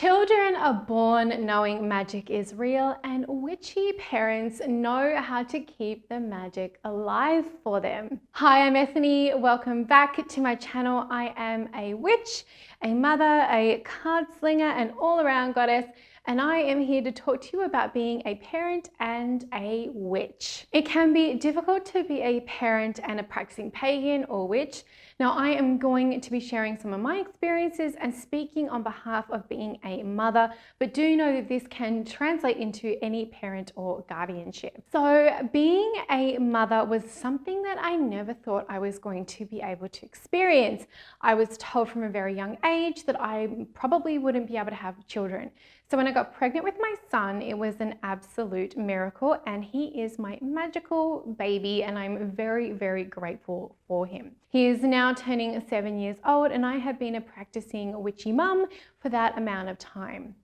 Children are born knowing magic is real, and witchy parents know how to keep the magic alive for them. Hi, I'm Ethony. Welcome back to my channel. I am a witch, a mother, a card slinger, and all-around goddess, and I am here to talk to you about being a parent and a witch. It can be difficult to be a parent and a practicing pagan or witch. Now, I am going to be sharing some of my experiences and speaking on behalf of being a mother, but do know that this can translate into any parent or guardianship. So being a mother was something that I never thought I was going to be able to experience. I was told from a very young age that I probably wouldn't be able to have children. So when I got pregnant with my son, it was an absolute miracle, and he is my magical baby, and I'm very, very grateful for him. He is now turning 7 years old, and I have been a practicing witchy mum for that amount of time.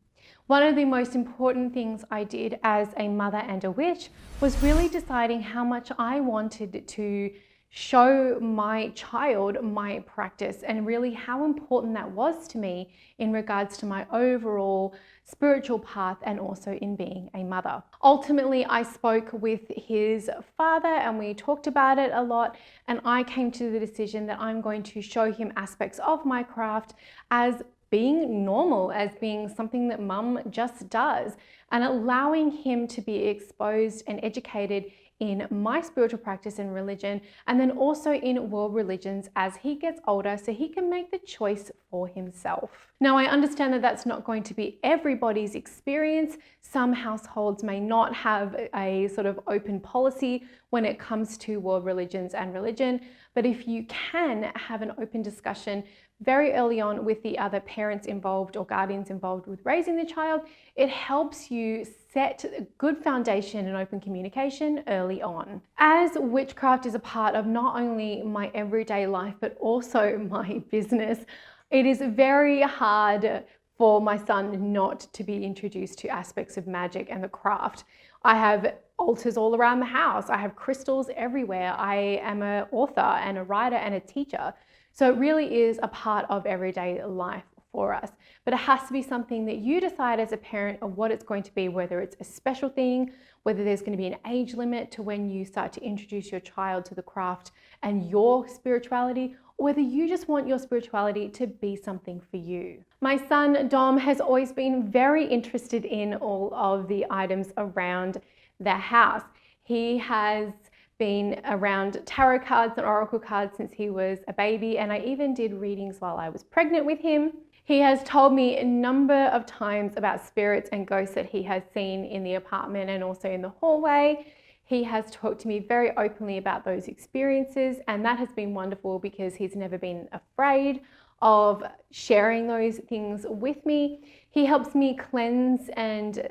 One of the most important things I did as a mother and a witch was really deciding how much I wanted to show my child my practice, and really how important that was to me in regards to my overall spiritual path and also in being a mother. Ultimately, I spoke with his father and we talked about it a lot, and I came to the decision that I'm going to show him aspects of my craft as being normal, as being something that mum just does, and allowing him to be exposed and educated in my spiritual practice and religion, and then also in world religions as he gets older, so he can make the choice for himself. Now, I understand that that's not going to be everybody's experience. Some households may not have a sort of open policy when it comes to world religions and religion, but if you can have an open discussion very early on with the other parents involved or guardians involved with raising the child, it helps you set a good foundation and open communication early on. As witchcraft is a part of not only my everyday life, but also my business, it is very hard for my son not to be introduced to aspects of magic and the craft. I have altars all around the house. I have crystals everywhere. I am an author and a writer and a teacher. So it really is a part of everyday life for us, but it has to be something that you decide as a parent of what it's going to be, whether it's a special thing, whether there's going to be an age limit to when you start to introduce your child to the craft and your spirituality, or whether you just want your spirituality to be something for you. My son Dom has always been very interested in all of the items around the house. He has been around tarot cards and oracle cards since he was a baby, and I even did readings while I was pregnant with him. He has told me a number of times about spirits and ghosts that he has seen in the apartment and also in the hallway. He has talked to me very openly about those experiences, and that has been wonderful because he's never been afraid of sharing those things with me. He helps me cleanse and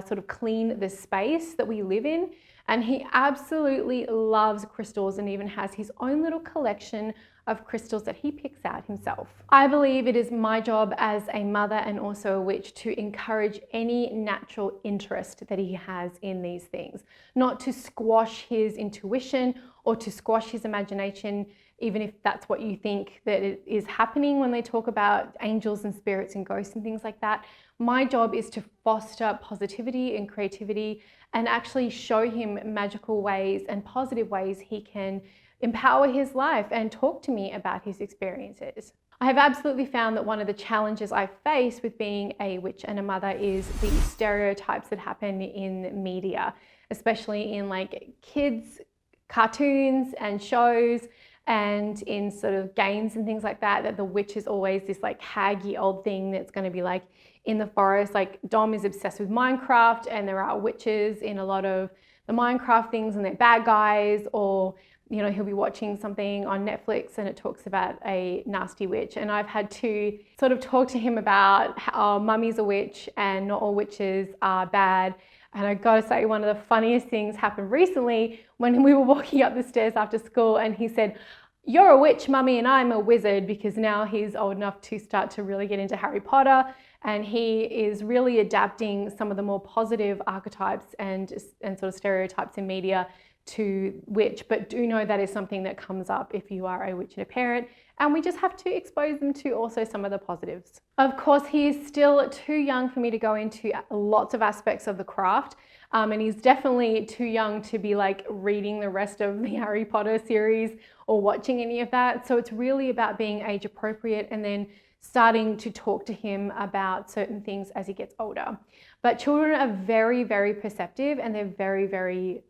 sort of clean the space that we live in. And he absolutely loves crystals and even has his own little collection of crystals that he picks out himself. I believe it is my job as a mother and also a witch to encourage any natural interest that he has in these things, not to squash his intuition or to squash his imagination, even if that's what you think that it is happening when they talk about angels and spirits and ghosts and things like that. My job is to foster positivity and creativity and actually show him magical ways and positive ways he can empower his life and talk to me about his experiences. I have absolutely found that one of the challenges I face with being a witch and a mother is the stereotypes that happen in media, especially in like kids' cartoons and shows, and in sort of games and things like that, that the witch is always this like haggy old thing that's going to be like in the forest. Like Dom is obsessed with Minecraft, and there are witches in a lot of the Minecraft things and they're bad guys, or you know, he'll be watching something on Netflix and it talks about a nasty witch. And I've had to sort of talk to him about how mummy's a witch and not all witches are bad. And I gotta say, one of the funniest things happened recently when we were walking up the stairs after school, and he said, "You're a witch, mummy, and I'm a wizard," because now he's old enough to start to really get into Harry Potter, and he is really adapting some of the more positive archetypes and sort of stereotypes in media to witch, but do know that is something that comes up if you are a witch and a parent, and we just have to expose them to also some of the positives. Of course, he is still too young for me to go into lots of aspects of the craft, and he's definitely too young to be like reading the rest of the Harry Potter series or watching any of that. So it's really about being age appropriate and then starting to talk to him about certain things as he gets older. But children are very, very perceptive, and they're very, very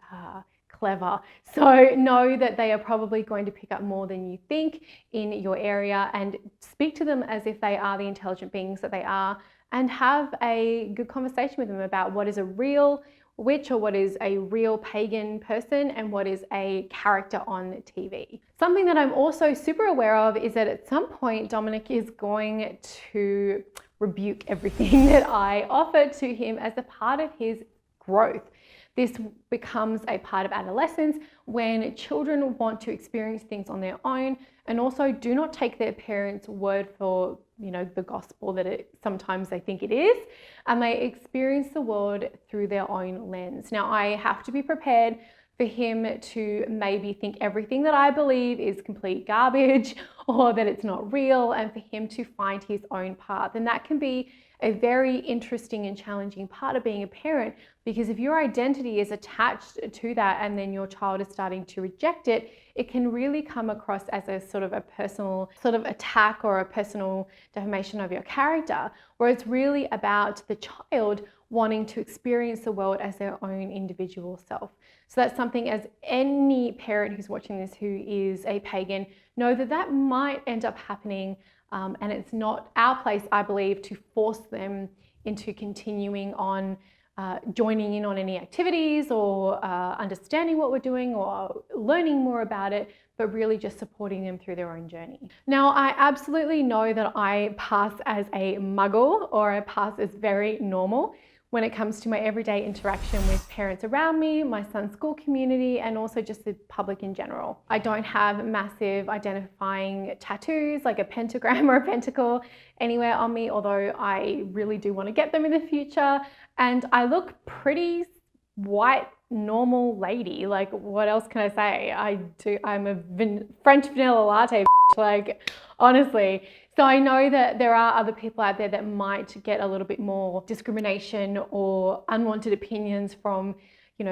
clever. So know that they are probably going to pick up more than you think in your area, and speak to them as if they are the intelligent beings that they are, and have a good conversation with them about what is a real witch or what is a real pagan person and what is a character on TV. Something that I'm also super aware of is that at some point Dominic is going to rebuke everything that I offer to him as a part of his growth. This becomes a part of adolescence when children want to experience things on their own, and also do not take their parents' word for, the gospel that sometimes they think it is, and they experience the world through their own lens. Now, I have to be prepared for him to maybe think everything that I believe is complete garbage, or that it's not real, and for him to find his own path. And that can be a very interesting and challenging part of being a parent, because if your identity is attached to that and then your child is starting to reject it, it can really come across as a sort of a personal sort of attack or a personal defamation of your character, where it's really about the child wanting to experience the world as their own individual self. So that's something, as any parent who's watching this who is a pagan, know that that might end up happening, and it's not our place, I believe, to force them into continuing on joining in on any activities or understanding what we're doing or learning more about it, but really just supporting them through their own journey. Now, I absolutely know that I pass as a muggle, or I pass as very normal when it comes to my everyday interaction with parents around me, my son's school community, and also just the public in general. I don't have massive identifying tattoos like a pentagram or a pentacle anywhere on me, although I really do want to get them in the future. And I look pretty white, normal lady. Like, what else can I say? I'm a French vanilla latte, like, honestly. So I know that there are other people out there that might get a little bit more discrimination or unwanted opinions from,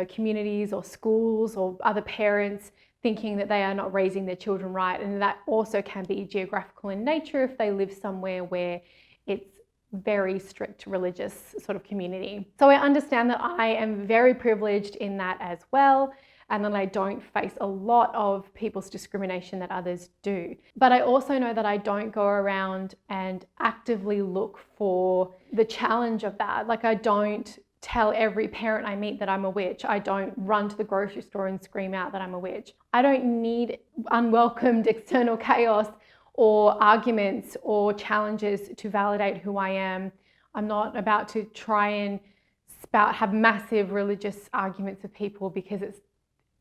communities or schools or other parents thinking that they are not raising their children right. And that also can be geographical in nature if they live somewhere where it's very strict religious sort of community. So I understand that I am very privileged in that as well, and that I don't face a lot of people's discrimination that others do. But I also know that I don't go around and actively look for the challenge of that. Like, I don't tell every parent I meet that I'm a witch. I don't run to the grocery store and scream out that I'm a witch. I don't need unwelcomed external chaos or arguments or challenges to validate who I am. I'm not about to try and have massive religious arguments with people, because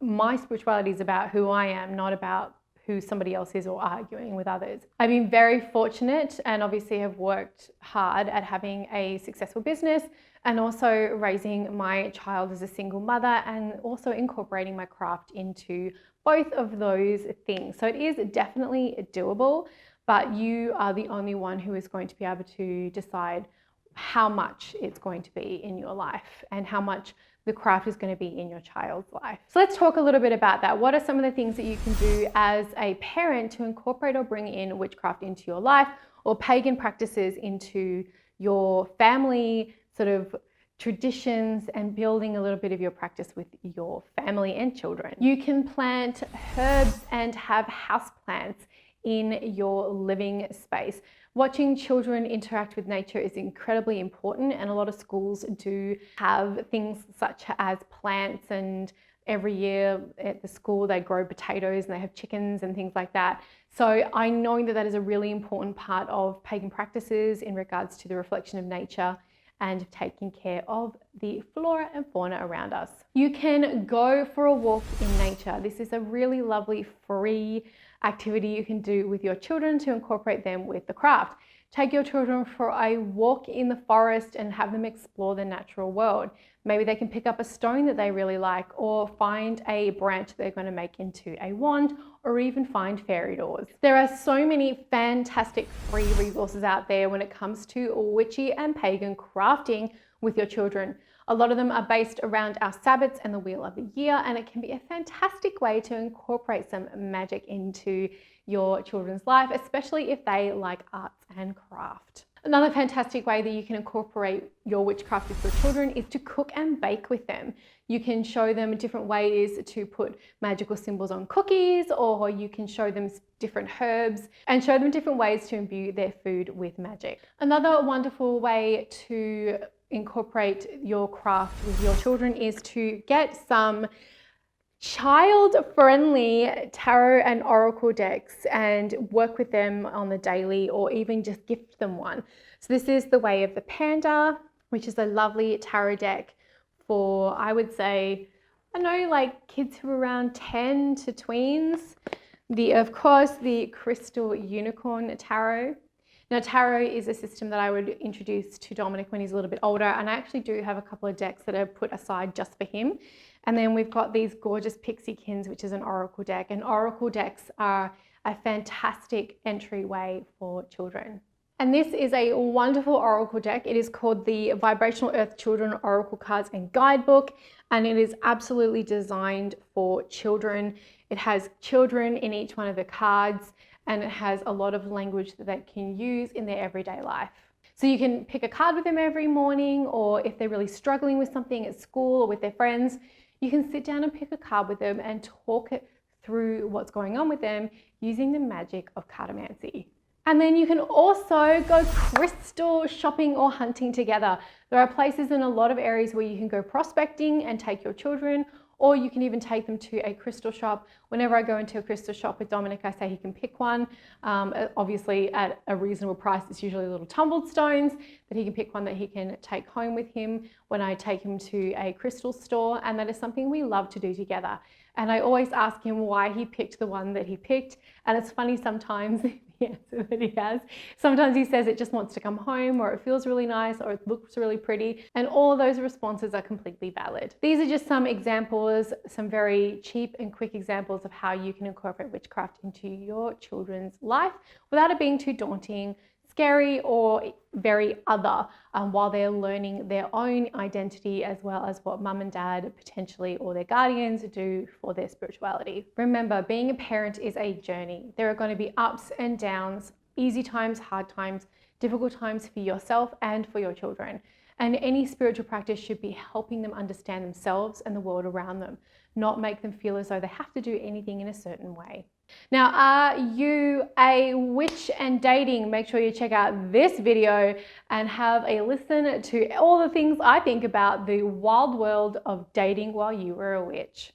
my spirituality is about who I am, not about who somebody else is or arguing with others. I've been very fortunate, and obviously have worked hard at having a successful business, and also raising my child as a single mother, and also incorporating my craft into both of those things. So it is definitely doable, but you are the only one who is going to be able to decide how much it's going to be in your life and how much the craft is going to be in your child's life. So let's talk a little bit about that. What are some of the things that you can do as a parent to incorporate or bring in witchcraft into your life, or pagan practices into your family sort of traditions, and building a little bit of your practice with your family and children? You can plant herbs and have houseplants in your living space. Watching children interact with nature is incredibly important, and a lot of schools do have things such as plants, and every year at the school they grow potatoes and they have chickens and things like that. So I know that that is a really important part of pagan practices in regards to the reflection of nature and taking care of the flora and fauna around us. You can go for a walk in nature. This is a really lovely free activity you can do with your children to incorporate them with the craft. Take your children for a walk in the forest and have them explore the natural world. Maybe they can pick up a stone that they really like, or find a branch they're going to make into a wand, or even find fairy doors. There are so many fantastic free resources out there when it comes to witchy and pagan crafting with your children. A lot of them are based around our Sabbats and the Wheel of the Year, and it can be a fantastic way to incorporate some magic into your children's life, especially if they like arts and craft. Another fantastic way that you can incorporate your witchcraft with your children is to cook and bake with them. You can show them different ways to put magical symbols on cookies, or you can show them different herbs and show them different ways to imbue their food with magic. Another wonderful way to incorporate your craft with your children is to get some child-friendly tarot and oracle decks and work with them on the daily, or even just gift them one. So this is the Way of the Panda, which is a lovely tarot deck for, I would say, I know, like kids who are around 10 to tweens. Of course, the Crystal Unicorn Tarot. Now, tarot is a system that I would introduce to Dominic when he's a little bit older, and I actually do have a couple of decks that are put aside just for him. And then we've got these gorgeous Pixiekins, which is an oracle deck, and oracle decks are a fantastic entryway for children. And this is a wonderful oracle deck. It is called the Vibrational Earth Children Oracle Cards and Guidebook, and it is absolutely designed for children. It has children in each one of the cards, and it has a lot of language that they can use in their everyday life. So you can pick a card with them every morning, or if they're really struggling with something at school or with their friends, you can sit down and pick a card with them and talk it through what's going on with them using the magic of cartomancy. And then you can also go crystal shopping or hunting together. There are places in a lot of areas where you can go prospecting and take your children, or you can even take them to a crystal shop. Whenever I go into a crystal shop with Dominic, I say he can pick one. Obviously at a reasonable price. It's usually little tumbled stones, but he can pick one that he can take home with him when I take him to a crystal store, and that is something we love to do together. And I always ask him why he picked the one that he picked, and it's funny sometimes the answer that he has. Sometimes he says it just wants to come home, or it feels really nice, or it looks really pretty, and all of those responses are completely valid. These are just some examples, some very cheap and quick examples of how you can incorporate witchcraft into your children's life without it being too daunting, scary, or very other, while they're learning their own identity, as well as what mum and dad potentially, or their guardians, do for their spirituality. Remember, being a parent is a journey. There are going to be ups and downs, easy times, hard times, difficult times for yourself and for your children. And any spiritual practice should be helping them understand themselves and the world around them, not make them feel as though they have to do anything in a certain way. Now, are you a witch and dating? Make sure you check out this video and have a listen to all the things I think about the wild world of dating while you were a witch.